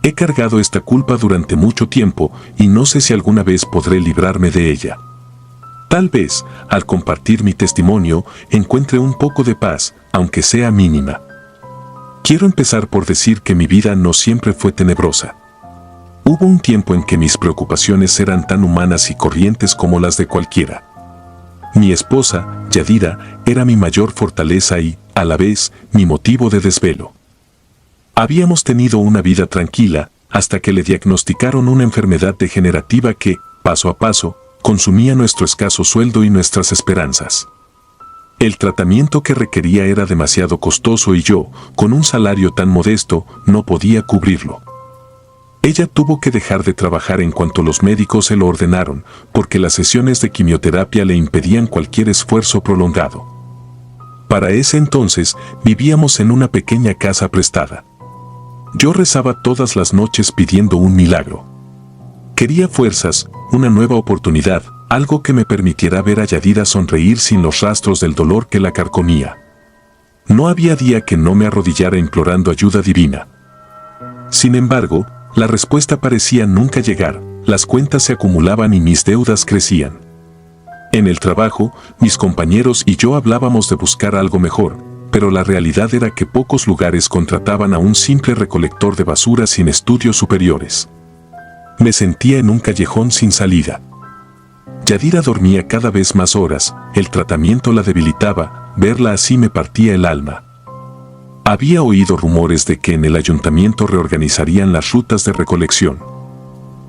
He cargado esta culpa durante mucho tiempo y no sé si alguna vez podré librarme de ella. Tal vez, al compartir mi testimonio, encuentre un poco de paz, aunque sea mínima. Quiero empezar por decir que mi vida no siempre fue tenebrosa. Hubo un tiempo en que mis preocupaciones eran tan humanas y corrientes como las de cualquiera. Mi esposa, Yadira, era mi mayor fortaleza y, a la vez, mi motivo de desvelo. Habíamos tenido una vida tranquila, hasta que le diagnosticaron una enfermedad degenerativa que, paso a paso, consumía nuestro escaso sueldo y nuestras esperanzas. El tratamiento que requería era demasiado costoso y yo, con un salario tan modesto, no podía cubrirlo. Ella tuvo que dejar de trabajar en cuanto los médicos se lo ordenaron, porque las sesiones de quimioterapia le impedían cualquier esfuerzo prolongado. Para ese entonces, vivíamos en una pequeña casa prestada. Yo rezaba todas las noches pidiendo un milagro. Quería fuerzas, una nueva oportunidad, algo que me permitiera ver a Yadira sonreír sin los rastros del dolor que la carcomía. No había día que no me arrodillara implorando ayuda divina. Sin embargo, la respuesta parecía nunca llegar, las cuentas se acumulaban y mis deudas crecían. En el trabajo, mis compañeros y yo hablábamos de buscar algo mejor, pero la realidad era que pocos lugares contrataban a un simple recolector de basura sin estudios superiores. Me sentía en un callejón sin salida. Yadira dormía cada vez más horas, el tratamiento la debilitaba, verla así me partía el alma. Había oído rumores de que en el ayuntamiento reorganizarían las rutas de recolección.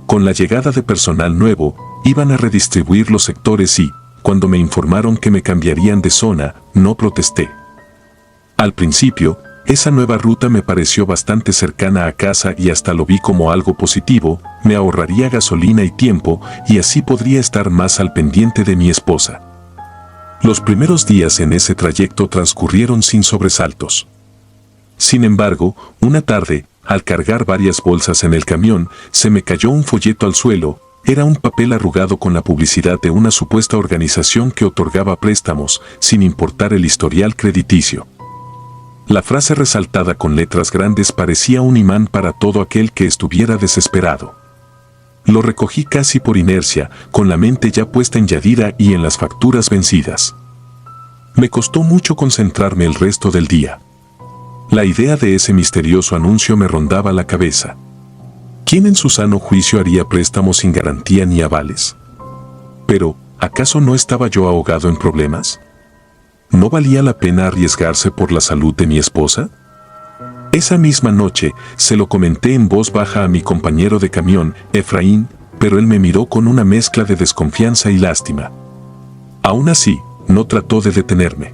Con la llegada de personal nuevo, iban a redistribuir los sectores y, cuando me informaron que me cambiarían de zona, no protesté. Al principio, esa nueva ruta me pareció bastante cercana a casa y hasta lo vi como algo positivo, me ahorraría gasolina y tiempo y así podría estar más al pendiente de mi esposa. Los primeros días en ese trayecto transcurrieron sin sobresaltos. Sin embargo, una tarde, al cargar varias bolsas en el camión, se me cayó un folleto al suelo. Era un papel arrugado con la publicidad de una supuesta organización que otorgaba préstamos, sin importar el historial crediticio. La frase resaltada con letras grandes parecía un imán para todo aquel que estuviera desesperado. Lo recogí casi por inercia, con la mente ya puesta en Yadira y en las facturas vencidas. Me costó mucho concentrarme el resto del día. La idea de ese misterioso anuncio me rondaba la cabeza. ¿Quién en su sano juicio haría préstamos sin garantía ni avales? Pero, ¿acaso no estaba yo ahogado en problemas? ¿No valía la pena arriesgarse por la salud de mi esposa? Esa misma noche se lo comenté en voz baja a mi compañero de camión, Efraín, pero él me miró con una mezcla de desconfianza y lástima. Aún así, no trató de detenerme.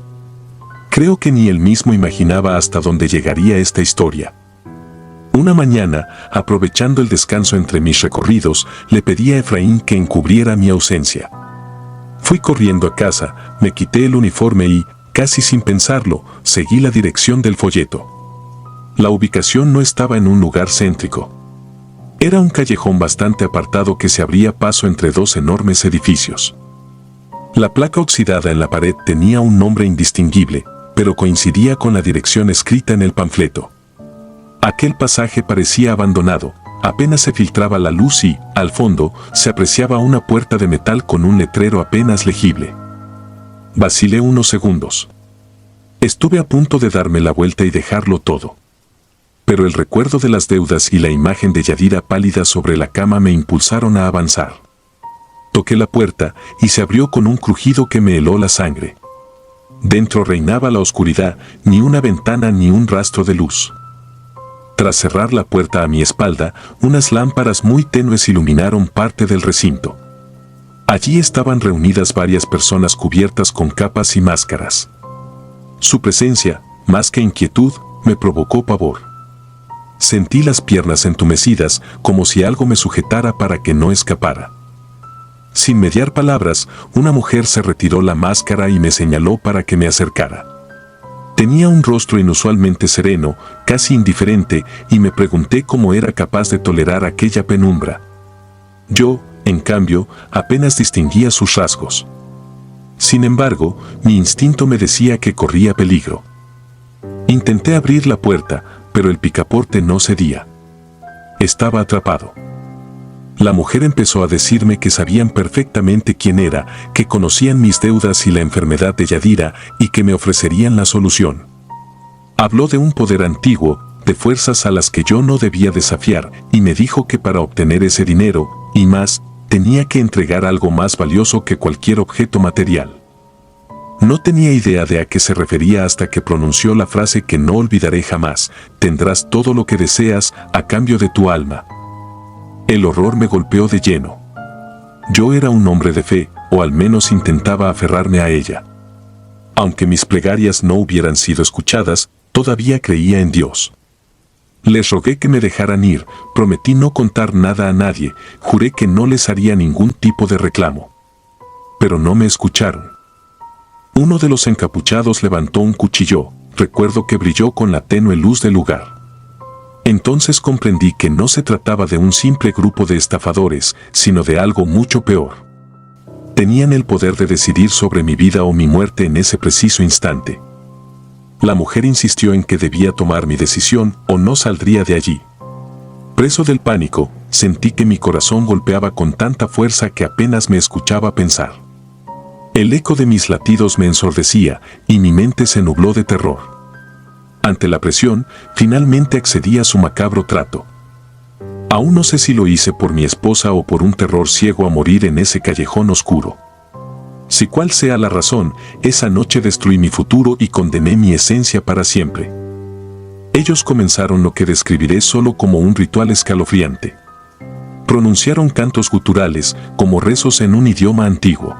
Creo que ni él mismo imaginaba hasta dónde llegaría esta historia. Una mañana, aprovechando el descanso entre mis recorridos, le pedí a Efraín que encubriera mi ausencia. Fui corriendo a casa, me quité el uniforme y, casi sin pensarlo, seguí la dirección del folleto. La ubicación no estaba en un lugar céntrico. Era un callejón bastante apartado que se abría paso entre dos enormes edificios. La placa oxidada en la pared tenía un nombre indistinguible, pero coincidía con la dirección escrita en el panfleto. Aquel pasaje parecía abandonado. Apenas se filtraba la luz y, al fondo, se apreciaba una puerta de metal con un letrero apenas legible. Vacilé unos segundos. Estuve a punto de darme la vuelta y dejarlo todo. Pero el recuerdo de las deudas y la imagen de Yadira pálida sobre la cama me impulsaron a avanzar. Toqué la puerta y se abrió con un crujido que me heló la sangre. Dentro reinaba la oscuridad, ni una ventana ni un rastro de luz. Tras cerrar la puerta a mi espalda, unas lámparas muy tenues iluminaron parte del recinto. Allí estaban reunidas varias personas cubiertas con capas y máscaras. Su presencia, más que inquietud, me provocó pavor. Sentí las piernas entumecidas, como si algo me sujetara para que no escapara. Sin mediar palabras, una mujer se retiró la máscara y me señaló para que me acercara. Tenía un rostro inusualmente sereno, casi indiferente, y me pregunté cómo era capaz de tolerar aquella penumbra. Yo, en cambio, apenas distinguía sus rasgos. Sin embargo, mi instinto me decía que corría peligro. Intenté abrir la puerta, pero el picaporte no cedía. Estaba atrapado. La mujer empezó a decirme que sabían perfectamente quién era, que conocían mis deudas y la enfermedad de Yadira y que me ofrecerían la solución. Habló de un poder antiguo, de fuerzas a las que yo no debía desafiar, y me dijo que para obtener ese dinero, y más, tenía que entregar algo más valioso que cualquier objeto material. No tenía idea de a qué se refería hasta que pronunció la frase que no olvidaré jamás: tendrás todo lo que deseas a cambio de tu alma. El horror me golpeó de lleno. Yo era un hombre de fe, o al menos intentaba aferrarme a ella. Aunque mis plegarias no hubieran sido escuchadas, todavía creía en Dios. Les rogué que me dejaran ir, prometí no contar nada a nadie, juré que no les haría ningún tipo de reclamo. Pero no me escucharon. Uno de los encapuchados levantó un cuchillo, recuerdo que brilló con la tenue luz del lugar. Entonces comprendí que no se trataba de un simple grupo de estafadores, sino de algo mucho peor. Tenían el poder de decidir sobre mi vida o mi muerte en ese preciso instante. La mujer insistió en que debía tomar mi decisión o no saldría de allí. Preso del pánico, sentí que mi corazón golpeaba con tanta fuerza que apenas me escuchaba pensar. El eco de mis latidos me ensordecía y mi mente se nubló de terror. Ante la presión, finalmente accedí a su macabro trato. Aún no sé si lo hice por mi esposa o por un terror ciego a morir en ese callejón oscuro. Si cual sea la razón, esa noche destruí mi futuro y condené mi esencia para siempre. Ellos comenzaron lo que describiré solo como un ritual escalofriante. Pronunciaron cantos guturales, como rezos en un idioma antiguo.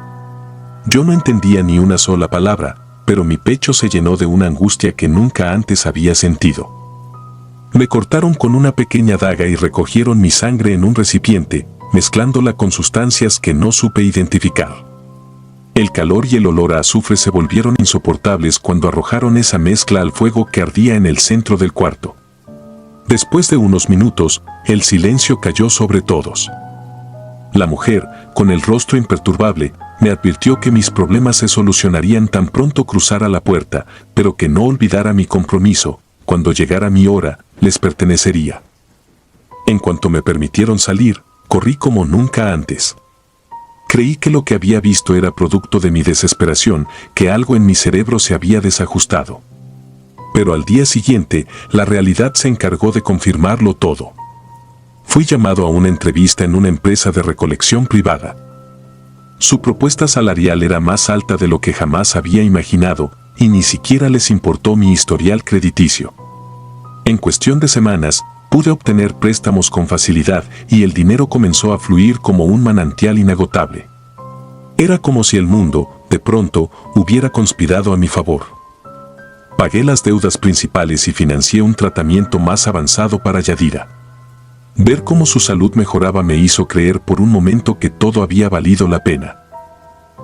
Yo no entendía ni una sola palabra, pero mi pecho se llenó de una angustia que nunca antes había sentido. Me cortaron con una pequeña daga y recogieron mi sangre en un recipiente, mezclándola con sustancias que no supe identificar. El calor y el olor a azufre se volvieron insoportables cuando arrojaron esa mezcla al fuego que ardía en el centro del cuarto. Después de unos minutos, el silencio cayó sobre todos. La mujer, con el rostro imperturbable, me advirtió que mis problemas se solucionarían tan pronto cruzara la puerta, pero que no olvidara mi compromiso. Cuando llegara mi hora, les pertenecería. En cuanto me permitieron salir, corrí como nunca antes. Creí que lo que había visto era producto de mi desesperación, que algo en mi cerebro se había desajustado. Pero al día siguiente, la realidad se encargó de confirmarlo todo. Fui llamado a una entrevista en una empresa de recolección privada. Su propuesta salarial era más alta de lo que jamás había imaginado, y ni siquiera les importó mi historial crediticio. En cuestión de semanas, pude obtener préstamos con facilidad y el dinero comenzó a fluir como un manantial inagotable. Era como si el mundo, de pronto, hubiera conspirado a mi favor. Pagué las deudas principales y financié un tratamiento más avanzado para Yadira. Ver cómo su salud mejoraba me hizo creer por un momento que todo había valido la pena.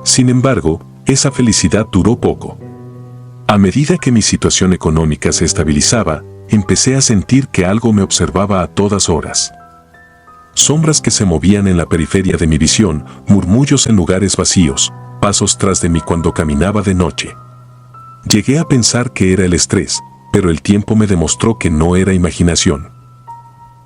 Sin embargo, esa felicidad duró poco. A medida que mi situación económica se estabilizaba, empecé a sentir que algo me observaba a todas horas. Sombras que se movían en la periferia de mi visión, murmullos en lugares vacíos, pasos tras de mí cuando caminaba de noche. Llegué a pensar que era el estrés, pero el tiempo me demostró que no era imaginación.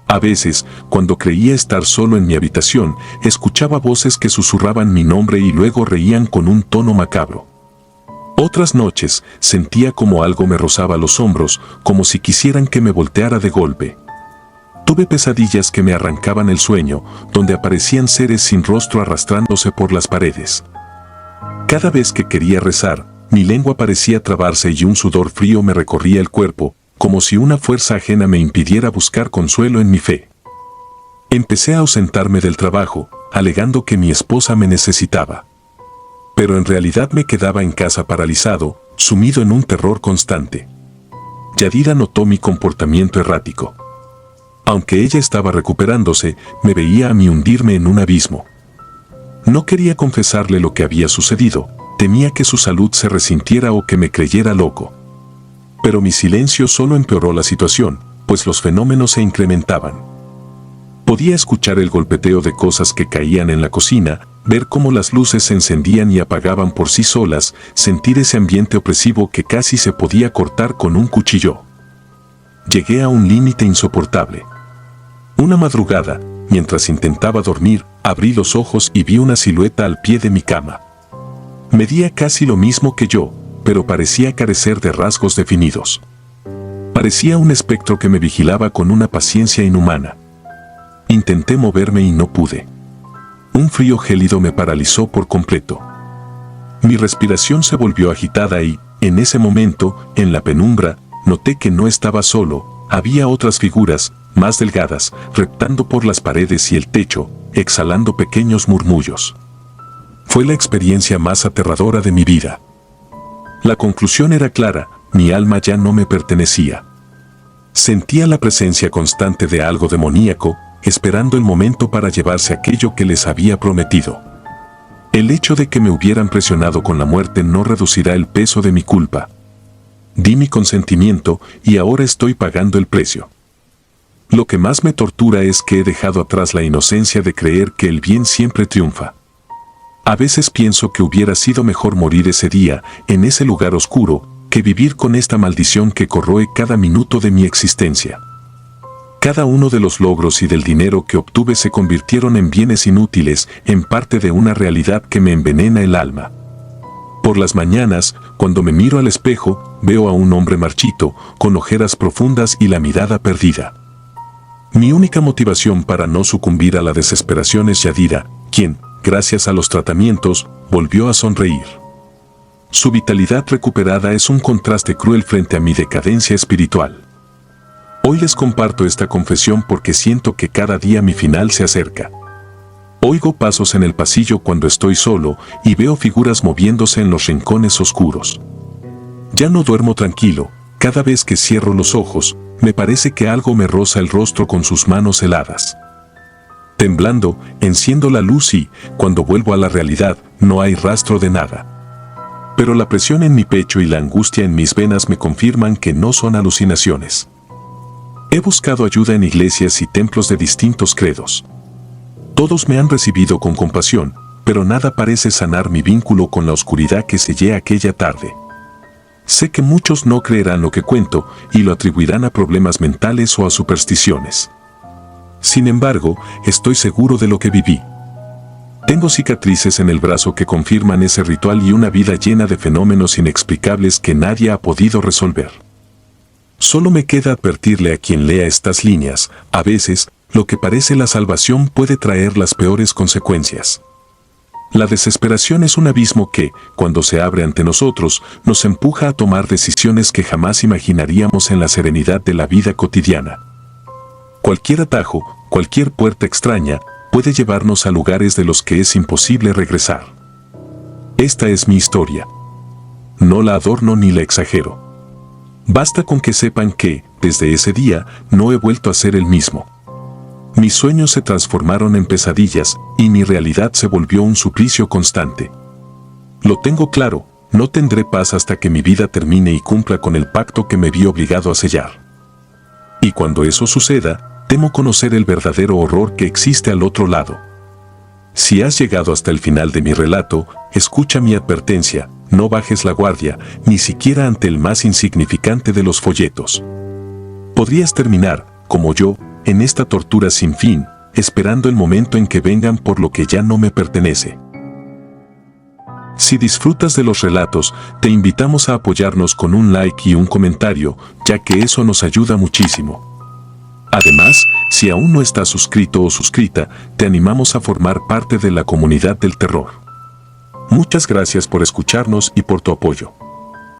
A veces, cuando creía estar solo en mi habitación, escuchaba voces que susurraban mi nombre y luego reían con un tono macabro. Otras noches, sentía como algo me rozaba los hombros, como si quisieran que me volteara de golpe. Tuve pesadillas que me arrancaban el sueño, donde aparecían seres sin rostro arrastrándose por las paredes. Cada vez que quería rezar, mi lengua parecía trabarse y un sudor frío me recorría el cuerpo, como si una fuerza ajena me impidiera buscar consuelo en mi fe. Empecé a ausentarme del trabajo, alegando que mi esposa me necesitaba. Pero en realidad me quedaba en casa paralizado, sumido en un terror constante. Yadira notó mi comportamiento errático. Aunque ella estaba recuperándose, me veía a mí hundirme en un abismo. No quería confesarle lo que había sucedido, temía que su salud se resintiera o que me creyera loco. Pero mi silencio solo empeoró la situación, pues los fenómenos se incrementaban. Podía escuchar el golpeteo de cosas que caían en la cocina, ver cómo las luces se encendían y apagaban por sí solas, sentir ese ambiente opresivo que casi se podía cortar con un cuchillo. Llegué a un límite insoportable. Una madrugada, mientras intentaba dormir, abrí los ojos y vi una silueta al pie de mi cama. Medía casi lo mismo que yo, pero parecía carecer de rasgos definidos. Parecía un espectro que me vigilaba con una paciencia inhumana. Intenté moverme y no pude. Un frío gélido me paralizó por completo. Mi respiración se volvió agitada y, en ese momento, en la penumbra, noté que no estaba solo, había otras figuras, más delgadas, reptando por las paredes y el techo, exhalando pequeños murmullos. Fue la experiencia más aterradora de mi vida. La conclusión era clara, mi alma ya no me pertenecía. Sentía la presencia constante de algo demoníaco, esperando el momento para llevarse aquello que les había prometido. El hecho de que me hubieran presionado con la muerte no reducirá el peso de mi culpa. Di mi consentimiento y ahora estoy pagando el precio. Lo que más me tortura es que he dejado atrás la inocencia de creer que el bien siempre triunfa. A veces pienso que hubiera sido mejor morir ese día, en ese lugar oscuro, que vivir con esta maldición que corroe cada minuto de mi existencia. Cada uno de los logros y del dinero que obtuve se convirtieron en bienes inútiles, en parte de una realidad que me envenena el alma. Por las mañanas, cuando me miro al espejo, veo a un hombre marchito, con ojeras profundas y la mirada perdida. Mi única motivación para no sucumbir a la desesperación es Yadira, quien, gracias a los tratamientos, volvió a sonreír. Su vitalidad recuperada es un contraste cruel frente a mi decadencia espiritual. Hoy les comparto esta confesión porque siento que cada día mi final se acerca. Oigo pasos en el pasillo cuando estoy solo y veo figuras moviéndose en los rincones oscuros. Ya no duermo tranquilo, cada vez que cierro los ojos, me parece que algo me roza el rostro con sus manos heladas. Temblando, enciendo la luz y, cuando vuelvo a la realidad, no hay rastro de nada. Pero la presión en mi pecho y la angustia en mis venas me confirman que no son alucinaciones. He buscado ayuda en iglesias y templos de distintos credos. Todos me han recibido con compasión, pero nada parece sanar mi vínculo con la oscuridad que sellé aquella tarde. Sé que muchos no creerán lo que cuento y lo atribuirán a problemas mentales o a supersticiones. Sin embargo, estoy seguro de lo que viví. Tengo cicatrices en el brazo que confirman ese ritual y una vida llena de fenómenos inexplicables que nadie ha podido resolver. Solo me queda advertirle a quien lea estas líneas, a veces, lo que parece la salvación puede traer las peores consecuencias. La desesperación es un abismo que, cuando se abre ante nosotros, nos empuja a tomar decisiones que jamás imaginaríamos en la serenidad de la vida cotidiana. Cualquier atajo, cualquier puerta extraña, puede llevarnos a lugares de los que es imposible regresar. Esta es mi historia. No la adorno ni la exagero. Basta con que sepan que, desde ese día, no he vuelto a ser el mismo. Mis sueños se transformaron en pesadillas y mi realidad se volvió un suplicio constante. Lo tengo claro, no tendré paz hasta que mi vida termine y cumpla con el pacto que me vi obligado a sellar. Y cuando eso suceda, temo conocer el verdadero horror que existe al otro lado. Si has llegado hasta el final de mi relato, escucha mi advertencia, no bajes la guardia, ni siquiera ante el más insignificante de los folletos. Podrías terminar, como yo, en esta tortura sin fin, esperando el momento en que vengan por lo que ya no me pertenece. Si disfrutas de los relatos, te invitamos a apoyarnos con un like y un comentario, ya que eso nos ayuda muchísimo. Además, si aún no estás suscrito o suscrita, te animamos a formar parte de la comunidad del terror. Muchas gracias por escucharnos y por tu apoyo.